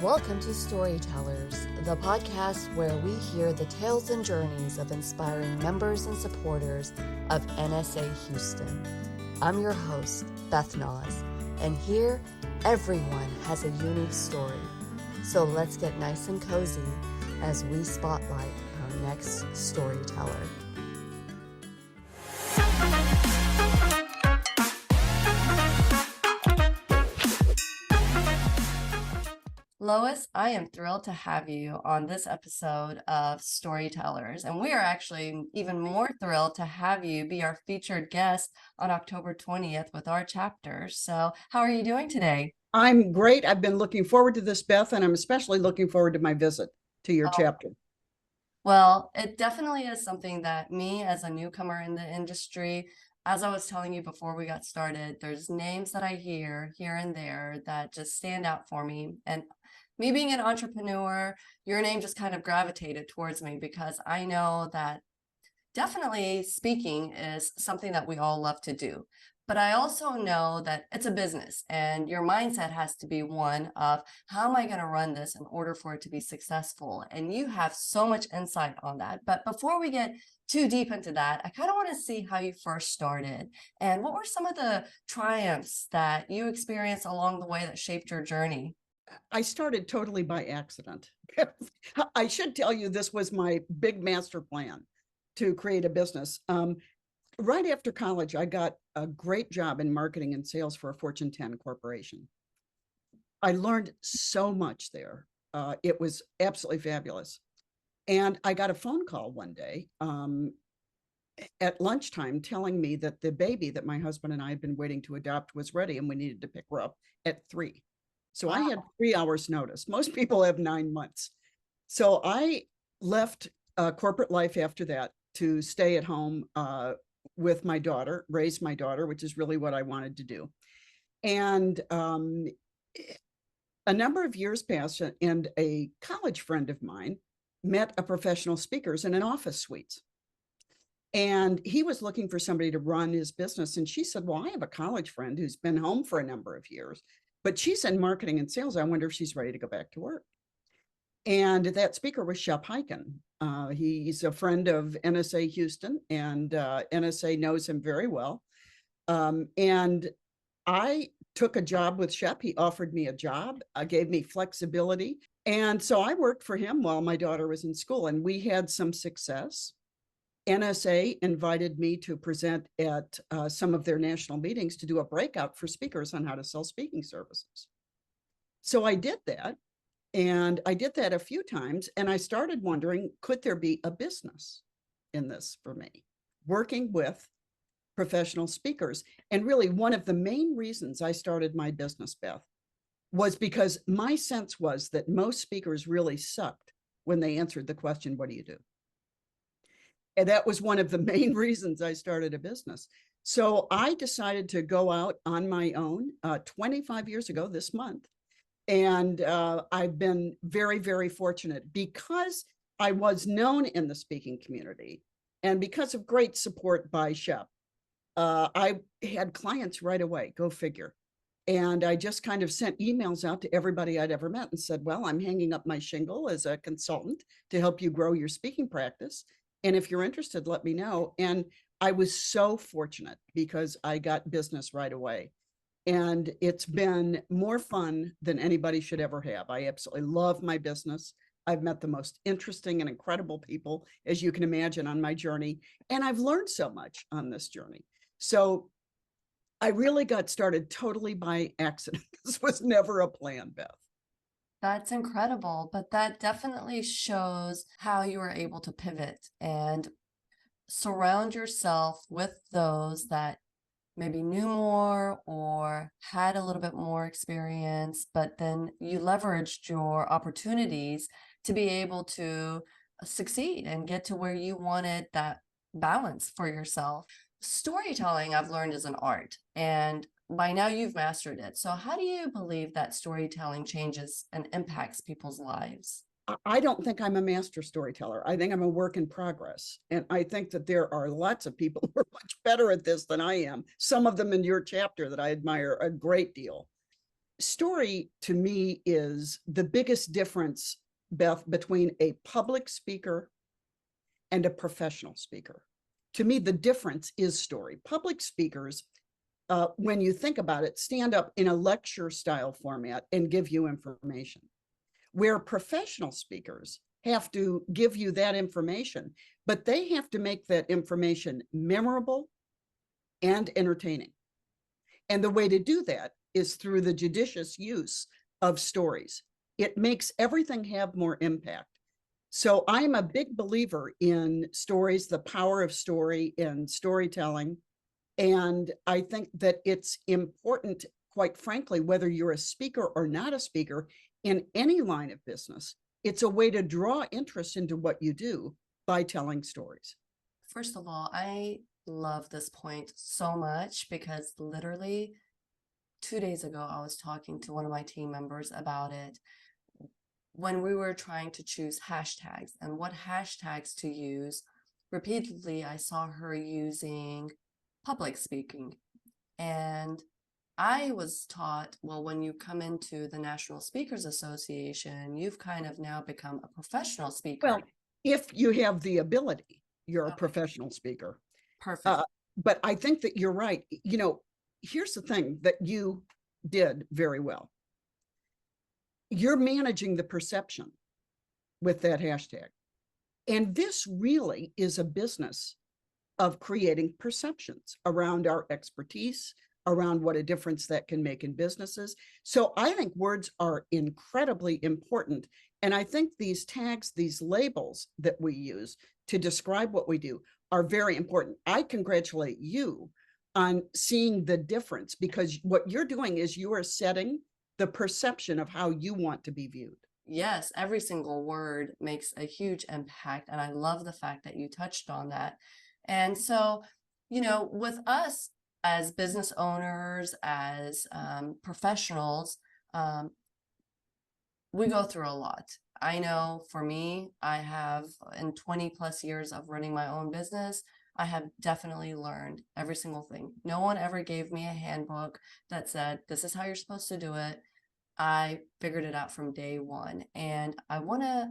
Welcome to Storytellers, the podcast where we hear the tales and journeys of inspiring members and supporters of NSA Houston. I'm your host, Beth Rohani, and here everyone has a unique story. So let's get nice and cozy as we spotlight our next storyteller. Lois, I am thrilled to have you on this episode of Storytellers, and we are actually even more thrilled to have you be our featured guest on October 20th with our chapter. So how are you doing today? I'm great. I've been looking forward to this, Beth, and I'm especially looking forward to my visit to your chapter. Well, it definitely is something that me as a newcomer in the industry, as I was telling you before we got started, there's names that I hear here and there that just stand out for me. And me being an entrepreneur, your name just kind of gravitated towards me because I know that definitely speaking is something that we all love to do. But I also know that it's a business and your mindset has to be one of how am I going to run this in order for it to be successful? And you have so much insight on that. But before we get too deep into that, I kind of want to see how you first started and what were some of the triumphs that you experienced along the way that shaped your journey? I started totally by accident. I should tell you, this was my big master plan to create a business. Right after college, I got a great job in marketing and sales for a Fortune 10 corporation. I learned so much there. It was absolutely fabulous. And I got a phone call one day at lunchtime telling me that the baby that my husband and I had been waiting to adopt was ready and we needed to pick her up at 3. So I had 3 hours notice. Most people have 9 months. So I left corporate life after that to stay at home with my daughter, raise my daughter, which is really what I wanted to do. And a number of years passed, and a college friend of mine met a professional speakers in an office suites. And he was looking for somebody to run his business. And she said, well, I have a college friend who's been home for a number of years, but she's in marketing and sales. I wonder if she's ready to go back to work. And that speaker was Shep Hyken. He's a friend of NSA Houston, and NSA knows him very well. And I took a job with Shep. He offered me a job, gave me flexibility. And so I worked for him while my daughter was in school, and we had some success. NSA invited me to present at some of their national meetings to do a breakout for speakers on how to sell speaking services. So I did that, and I did that a few times, and I started wondering, could there be a business in this for me, working with professional speakers? And really, one of the main reasons I started my business, Beth, was because my sense was that most speakers really sucked when they answered the question, what do you do? And that was one of the main reasons I started a business. So I decided to go out on my own 25 years ago this month. And I've been very, very fortunate because I was known in the speaking community and because of great support by Shep. I had clients right away, go figure. And I just kind of sent emails out to everybody I'd ever met and said, well, I'm hanging up my shingle as a consultant to help you grow your speaking practice. And if you're interested, let me know. And I was so fortunate because I got business right away. And it's been more fun than anybody should ever have. I absolutely love my business. I've met the most interesting and incredible people, as you can imagine, on my journey. And I've learned so much on this journey. So I really got started totally by accident. This was never a plan, Beth. That's incredible, but that definitely shows how you were able to pivot and surround yourself with those that maybe knew more or had a little bit more experience, but then you leveraged your opportunities to be able to succeed and get to where you wanted that balance for yourself. Storytelling, I've learned, is an art, and by now you've mastered it. So how do you believe that storytelling changes and impacts people's lives? I don't think I'm a master storyteller. I think I'm a work in progress. And I think that there are lots of people who are much better at this than I am. Some of them in your chapter that I admire a great deal. Story to me is the biggest difference, Beth, between a public speaker and a professional speaker. To me, the difference is story. Public speakers, when you think about it, stand up in a lecture style format and give you information, where professional speakers have to give you that information, but they have to make that information memorable and entertaining. And the way to do that is through the judicious use of stories. It makes everything have more impact. So I'm a big believer in stories, the power of story and storytelling. And I think that it's important, quite frankly, whether you're a speaker or not a speaker in any line of business, it's a way to draw interest into what you do by telling stories. First of all, I love this point so much because literally 2 days ago, I was talking to one of my team members about it when we were trying to choose hashtags and what hashtags to use. Repeatedly, I saw her using public speaking. And I was taught, well, when you come into the National Speakers Association, you've kind of now become a professional speaker. Well, if you have the ability, you're a Okay. professional speaker. Perfect. But I think that you're right. You know, here's the thing that you did very well. You're managing the perception with that hashtag. And this really is a business of creating perceptions around our expertise, around what a difference that can make in businesses. So I think words are incredibly important. And I think these tags, these labels that we use to describe what we do are very important. I congratulate you on seeing the difference, because what you're doing is you are setting the perception of how you want to be viewed. Yes, every single word makes a huge impact. And I love the fact that you touched on that. And so, with us as business owners, as professionals, we go through a lot. I know for me, I have in 20 plus years of running my own business, I have definitely learned every single thing. No one ever gave me a handbook that said, this is how you're supposed to do it. I figured it out from day one. And I want to,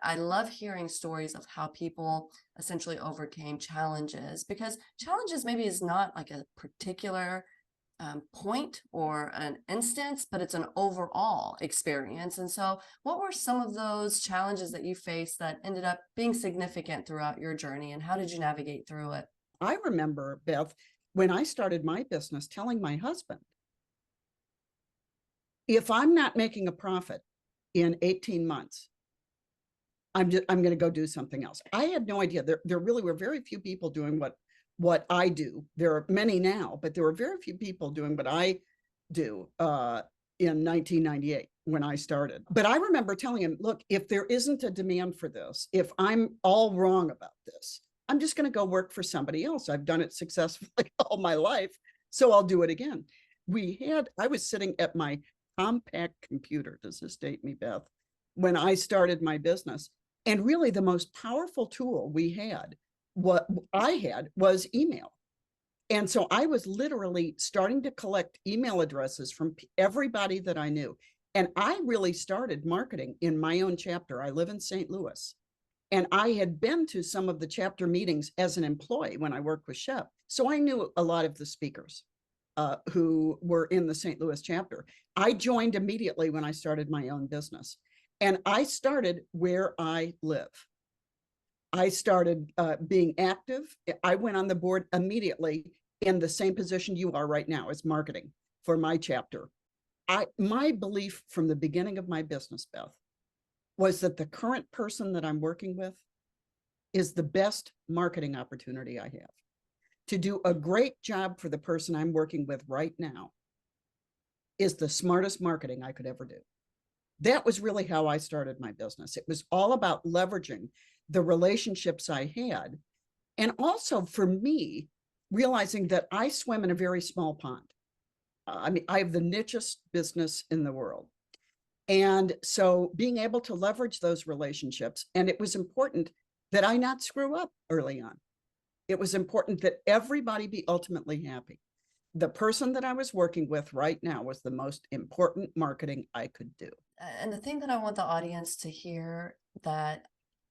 I love hearing stories of how people essentially overcame challenges, because challenges maybe is not like a particular point or an instance, but it's an overall experience. And so, what were some of those challenges that you faced that ended up being significant throughout your journey, and how did you navigate through it? I remember, Beth, when I started my business, telling my husband, if I'm not making a profit in 18 months, I'm going to go do something else. I had no idea. There really were very few people doing what I do. There are many now, but there were very few people doing what I do in 1998 when I started. But I remember telling him, look, if there isn't a demand for this, if I'm all wrong about this, I'm just going to go work for somebody else. I've done it successfully all my life, so I'll do it again. I was sitting at my compact computer, does this date me, Beth, when I started my business. And really the most powerful tool what I had was email. And so I was literally starting to collect email addresses from everybody that I knew. And I really started marketing in my own chapter. I live in St. Louis. And I had been to some of the chapter meetings as an employee when I worked with Shep. So I knew a lot of the speakers who were in the St. Louis chapter. I joined immediately when I started my own business. And I started where I live. I started being active. I went on the board immediately in the same position you are right now, as marketing for my chapter. My belief from the beginning of my business, Beth, was that the current person that I'm working with is the best marketing opportunity I have. To do a great job for the person I'm working with right now is the smartest marketing I could ever do. That was really how I started my business. It was all about leveraging the relationships I had. And also for me, realizing that I swim in a very small pond. I have the nichest business in the world. And so being able to leverage those relationships, and it was important that I not screw up early on. It was important that everybody be ultimately happy. the person that I was working with right now was the most important marketing I could do. And the thing that I want the audience to hear that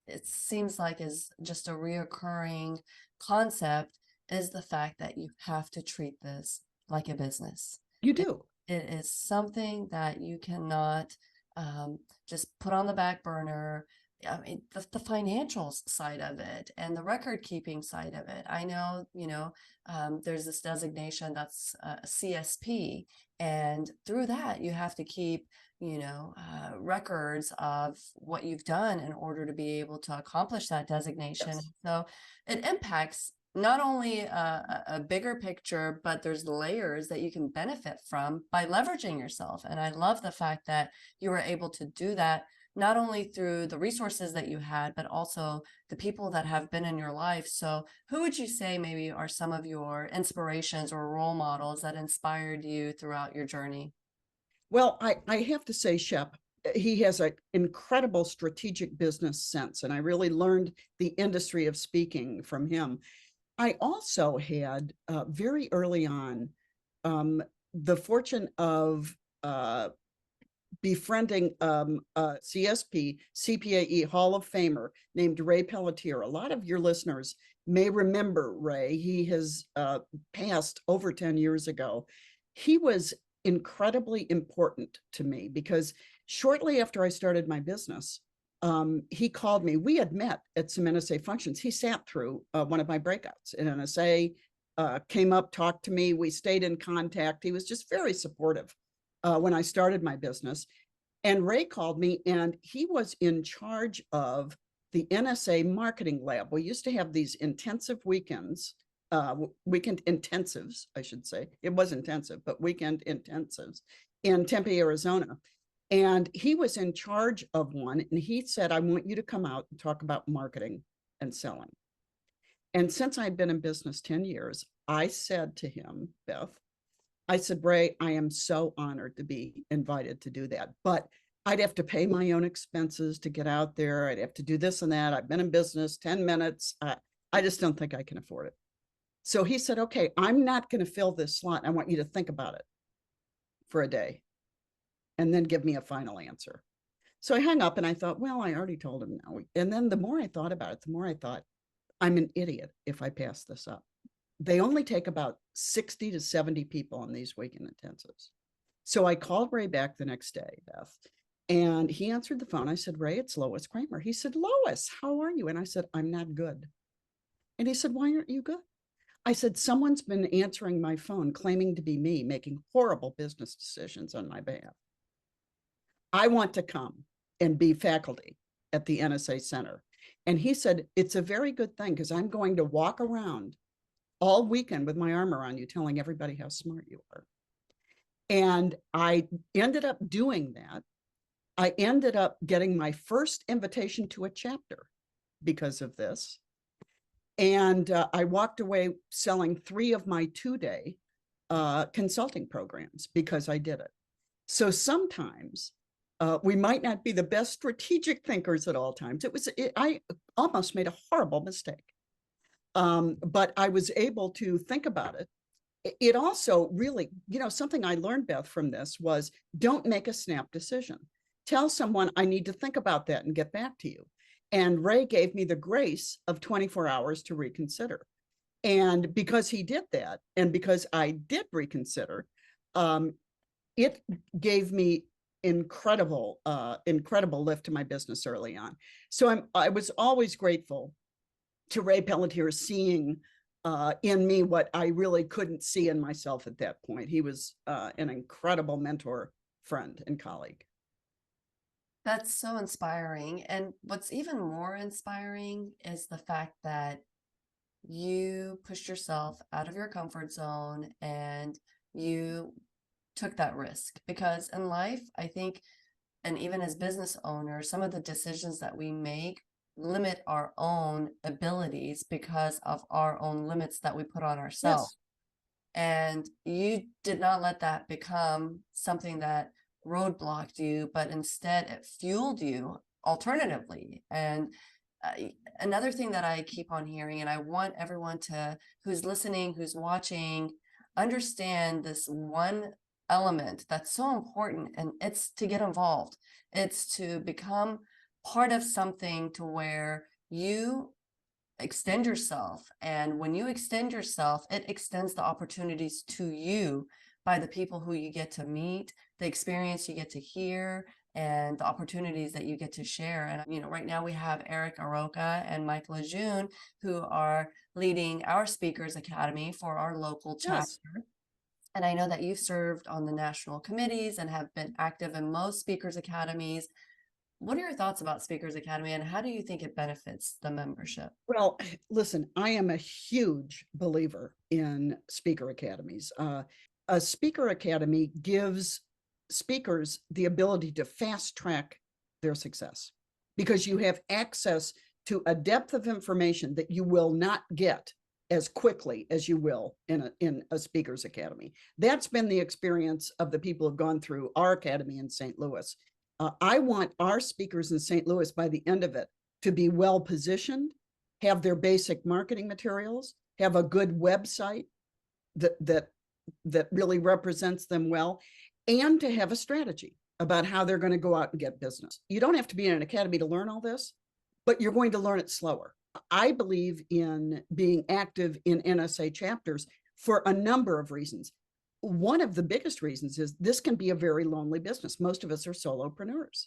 it seems like is just a reoccurring concept is the fact that you have to treat this like a business. You It, do. it is something that you cannot just put on the back burner. I mean, the financials side of it and the record keeping side of it. I know, there's this designation that's a CSP, and through that, you have to keep records of what you've done in order to be able to accomplish that designation. Yes. So it impacts not only a bigger picture, but there's layers that you can benefit from by leveraging yourself. And I love the fact that you were able to do that, not only through the resources that you had, but also the people that have been in your life. So who would you say maybe are some of your inspirations or role models that inspired you throughout your journey? Well, I have to say, Shep, he has an incredible strategic business sense, and I really learned the industry of speaking from him. I also had very early on the fortune of befriending a CSP, CPAE Hall of Famer named Ray Pelletier. A lot of your listeners may remember Ray. He has passed over 10 years ago. He was incredibly important to me because shortly after I started my business, he called me. We had met at some NSA functions. He sat through one of my breakouts in NSA, came up, talked to me. We stayed in contact. He was just very supportive when I started my business. And Ray called me, and he was in charge of the NSA marketing lab. We used to have these intensive weekends, weekend intensives, I should say. It was intensive, but weekend intensives in Tempe, Arizona. And he was in charge of one. And he said, I want you to come out and talk about marketing and selling. And since I've been in business 10 years, I said to him, Beth, I said, Ray, I am so honored to be invited to do that, but I'd have to pay my own expenses to get out there. I'd have to do this and that. I've been in business 10 minutes. I just don't think I can afford it. So he said, okay, I'm not going to fill this slot. I want you to think about it for a day and then give me a final answer. So I hung up and I thought, well, I already told him no. And then the more I thought about it, the more I thought, I'm an idiot if I pass this up. They only take about 60 to 70 people on these weekend intensives. So I called Ray back the next day, Beth, and he answered the phone. I said, Ray, it's Lois Creamer. He said, Lois, how are you? And I said, I'm not good. And he said, why aren't you good? I said, someone's been answering my phone claiming to be me, making horrible business decisions on my behalf. I want to come and be faculty at the NSA Center. And he said, it's a very good thing because I'm going to walk around all weekend with my arm around you, telling everybody how smart you are. And I ended up doing that. I ended up getting my first invitation to a chapter because of this. And I walked away selling 3 of my 2-day consulting programs because I did it. So sometimes we might not be the best strategic thinkers at all times. I almost made a horrible mistake. But I was able to think about it. It also really, something I learned, Beth, from this was don't make a snap decision. Tell someone I need to think about that and get back to you. And Ray gave me the grace of 24 hours to reconsider. And because he did that, and because I did reconsider, it gave me incredible lift to my business early on. So I was always grateful to Ray Pelletier seeing in me what I really couldn't see in myself at that point. He was an incredible mentor, friend, and colleague. That's so inspiring. And what's even more inspiring is the fact that you pushed yourself out of your comfort zone and you took that risk. Because in life, I think, and even as business owners, some of the decisions that we make limit our own abilities because of our own limits that we put on ourselves. Yes. And you did not let that become something that roadblocked you, but instead it fueled you alternatively. And another thing that I keep on hearing, and I want everyone to, who's listening, who's watching, understand this one element that's so important, and it's to get involved. It's to become part of something to where you extend yourself. And when you extend yourself, it extends the opportunities to you by the people who you get to meet, the experience you get to hear, and the opportunities that you get to share. And, right now we have Eric Aroka and Mike Lejeune, who are leading our Speakers Academy for our local Yes. chapter. And I know that you've served on the national committees and have been active in most Speakers Academies. What are your thoughts about Speakers Academy, and how do you think it benefits the membership? Well, listen, I am a huge believer in speaker academies. A speaker academy gives speakers the ability to fast track their success because you have access to a depth of information that you will not get as quickly as you will in a speakers academy. That's been the experience of the people who've gone through our academy in St. Louis. I want our speakers in St. Louis by the end of it to be well positioned, have their basic marketing materials, have a good website that really represents them well, and to have a strategy about how they're going to go out and get business. You don't have to be in an academy to learn all this, but you're going to learn it slower. I believe in being active in NSA chapters for a number of reasons. One of the biggest reasons is this can be a very lonely business. Most of us are solopreneurs.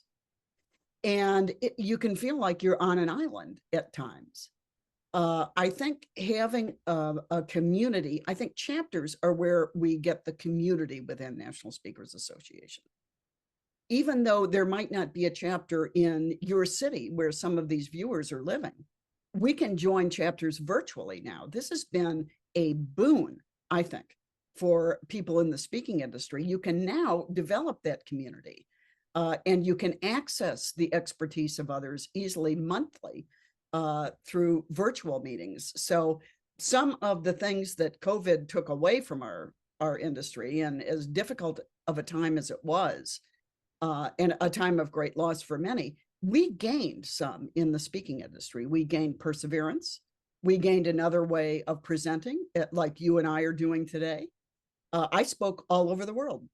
And you can feel like you're on an island at times. I think having a community, I think chapters are where we get the community within National Speakers Association. Even though there might not be a chapter in your city where some of these viewers are living, we can join chapters virtually now. This has been a boon, I think, for people in the speaking industry. You can now develop that community and you can access the expertise of others easily monthly through virtual meetings. So some of the things that COVID took away from our industry, and as difficult of a time as it was, and a time of great loss for many, we gained some in the speaking industry. We gained perseverance. We gained another way of presenting, like you and I are doing today. I spoke all over the world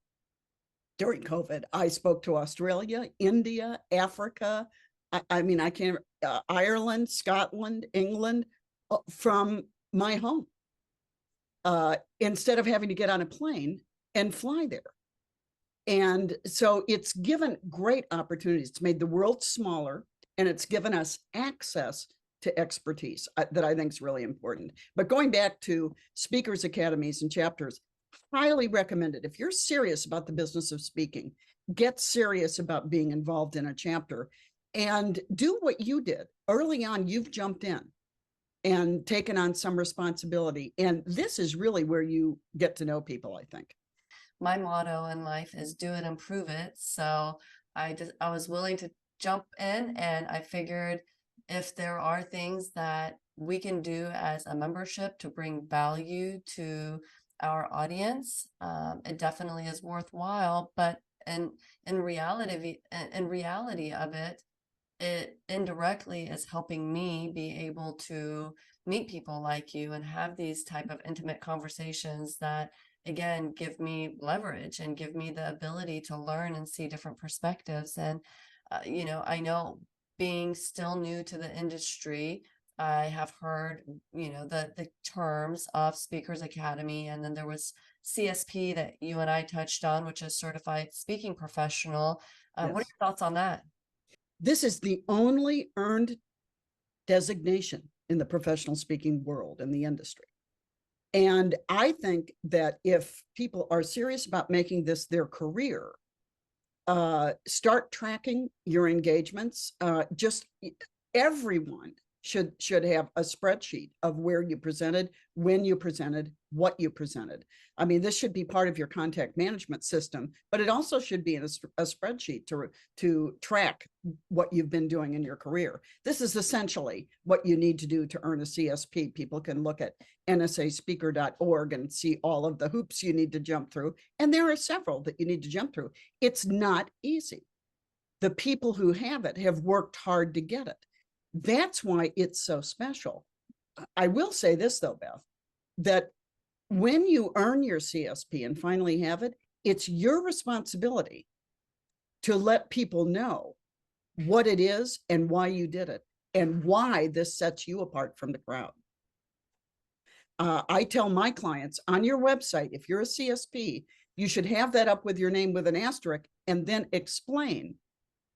during COVID. I spoke to Australia, India, Africa. I mean, I can't, Ireland, Scotland, England, from my home, instead of having to get on a plane and fly there. And so it's given great opportunities. It's made the world smaller, and it's given us access to expertise that I think is really important. But going back to speakers academies and chapters, highly recommended. If you're serious about the business of speaking, get serious about being involved in a chapter and do what you did. Early on, you've jumped in and taken on some responsibility. And this is really where you get to know people, I think. My motto in life is do it and prove it. So I was willing to jump in, and I figured if there are things that we can do as a membership to bring value to our audience, it definitely is worthwhile. But in reality of it, it indirectly is helping me be able to meet people like you and have these type of intimate conversations that, again, give me leverage and give me the ability to learn and see different perspectives. And I know, being still new to the industry, I have heard the terms of Speakers Academy, and then there was CSP that you and I touched on, which is Certified Speaking Professional. What are Yes. your thoughts on that? This is the only earned designation in the professional speaking world, in the industry. And I think that if people are serious about making this their career, start tracking your engagements. Just everyone should have a spreadsheet of where you presented, when you presented, what you presented. I mean, this should be part of your contact management system, but it also should be in a spreadsheet to track what you've been doing in your career. This is essentially what you need to do to earn a CSP. People can look at nsaspeaker.org and see all of the hoops you need to jump through. And there are several that you need to jump through. It's not easy. The people who have it have worked hard to get it. That's why it's so special. I will say this, though, Beth, that When you earn your CSP and finally have it, it's your responsibility to let people know what it is and why you did it and why this sets you apart from the crowd. I tell my clients on your website, if you're a CSP, you should have that up with your name with an asterisk and then explain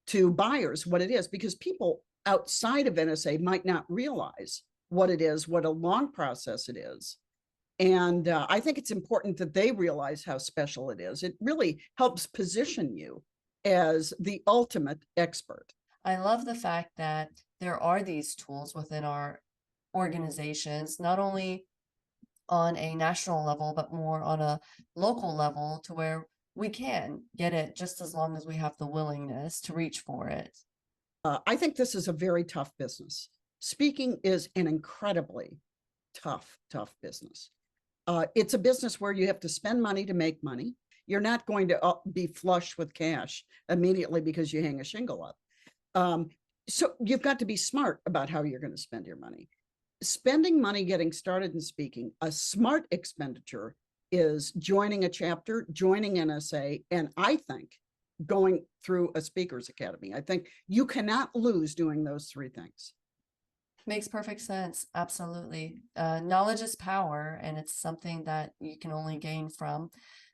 to buyers what it is, because people outside of NSA might not realize what it is, what a long process it is. And I think it's important that they realize how special it is. It really helps position you as the ultimate expert. I love the fact that there are these tools within our organizations, not only on a national level, but more on a local level to where we can get it just as long as we have the willingness to reach for it. I think this is a very tough business. Speaking is an incredibly tough business. It's a business where you have to spend money to make money. You're not going to be flush with cash immediately because you hang a shingle up. So you've got to be smart about how you're going to spend your money. Spending money getting started in speaking, a smart expenditure is joining a chapter, joining NSA, and I think going through a Speakers Academy. I think you cannot lose doing those three things. Makes perfect sense. Absolutely. Knowledge is power, and it's something that you can only gain from.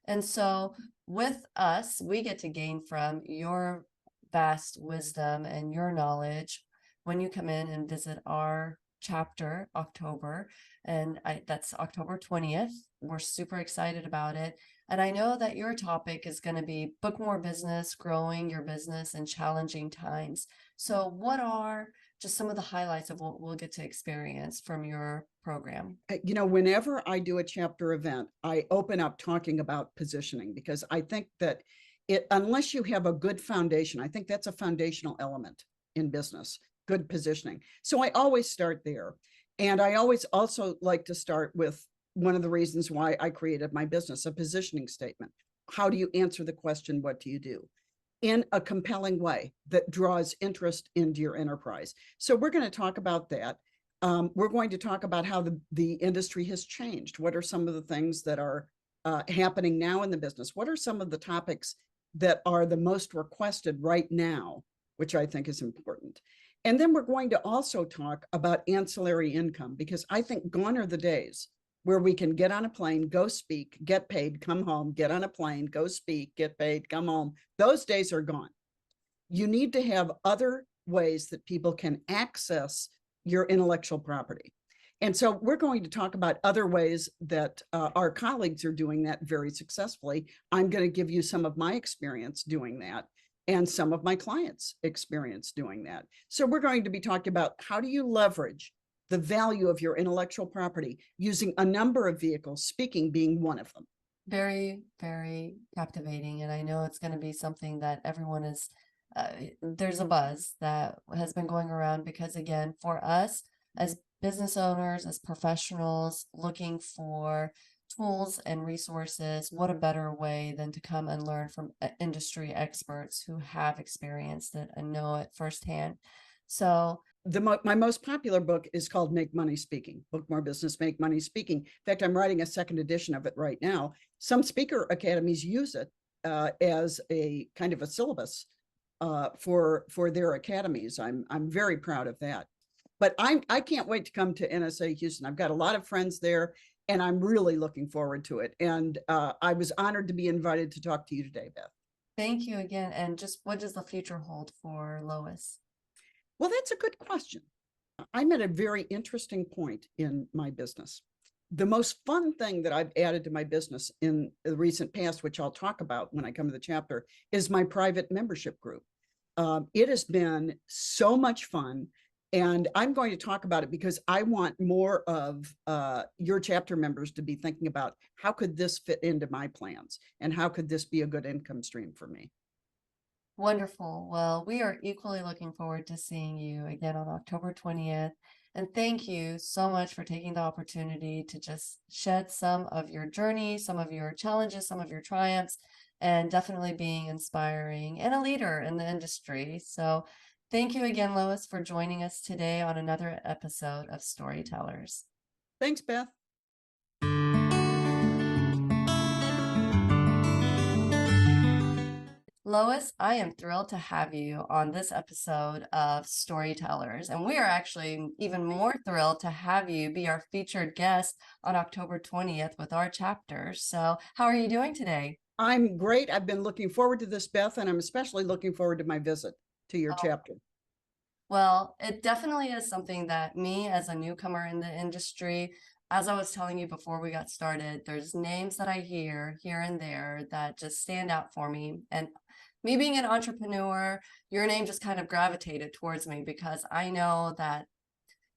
And so with us, we get to gain from your vast wisdom and your knowledge when you come in and visit our chapter October, and that's October 20th. We're super excited about it. And I know that your topic is going to be book more business, growing your business in challenging times. So what are just some of the highlights of what we'll get to experience from your program? You know, whenever I do a chapter event, I open up talking about positioning, because I think that unless you have a good foundation, I think that's a foundational element in business, good positioning. So I always start there. And I always also like to start with one of the reasons why I created my business, a positioning statement. How do you answer the question, what do you do? In a compelling way that draws interest into your enterprise. So we're going to talk about that. We're going to talk about how the industry has changed. What are some of the things that are happening now in the business? What are some of the topics that are the most requested right now, which I think is important? And then we're going to also talk about ancillary income, because I think gone are the days where we can get on a plane, go speak, get paid, come home, get on a plane, go speak, get paid, come home. Those days are gone. You need to have other ways that people can access your intellectual property. And so we're going to talk about other ways that our colleagues are doing that very successfully. I'm going to give you some of my experience doing that and some of my clients' experience doing that. So we're going to be talking about how do you leverage the value of your intellectual property using a number of vehicles, speaking being one of them. Very, very captivating. And I know it's going to be something that everyone is, there's a buzz that has been going around because, again, for us as business owners, as professionals looking for tools and resources, what a better way than to come and learn from industry experts who have experienced it and know it firsthand. So my most popular book is called Make Money Speaking, Book More Business, Make Money Speaking. In fact, I'm writing a second edition of it right now. Some speaker academies use it as a kind of a syllabus for their academies. I'm very proud of that. But I can't wait to come to NSA Houston. I've got a lot of friends there, and I'm really looking forward to it. And I was honored to be invited to talk to you today, Beth. thank you again. And just what does the future hold for Lois? Well, that's a good question. I'm at a very interesting point in my business. The most fun thing that I've added to my business in the recent past, which I'll talk about when I come to the chapter, is my private membership group. It has been so much fun. And I'm going to talk about it because I want more of your chapter members to be thinking about how could this fit into my plans and how could this be a good income stream for me. Wonderful. Well, we are equally looking forward to seeing you again on October 20th. And thank you so much for taking the opportunity to just shed some of your journey, some of your challenges, some of your triumphs, and definitely being inspiring and a leader in the industry. So thank you again, Lois, for joining us today on another episode of Storytellers. Thanks, Beth. Lois, I am thrilled to have you on this episode of Storytellers, and we are actually even more thrilled to have you be our featured guest on October 20th with our chapter. So, how are you doing today? I'm great. I've been looking forward to this, Beth, and I'm especially looking forward to my visit to your Oh, chapter. well, it definitely is something that me, as a newcomer in the industry, as I was telling you before we got started, there's names that I hear here and there that just stand out for me. And me being an entrepreneur, your name just kind of gravitated towards me because I know that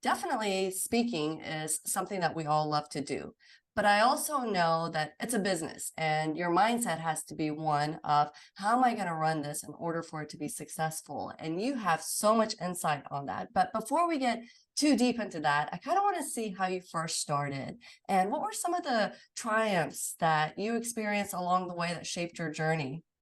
definitely speaking is something that we all love to do. But I also know that it's a business and your mindset has to be one of how am I going to run this in order for it to be successful? And you have so much insight on that. But before we get too deep into that, I kind of want to see how you first started and what were some of the triumphs that you experienced along the way that shaped your journey?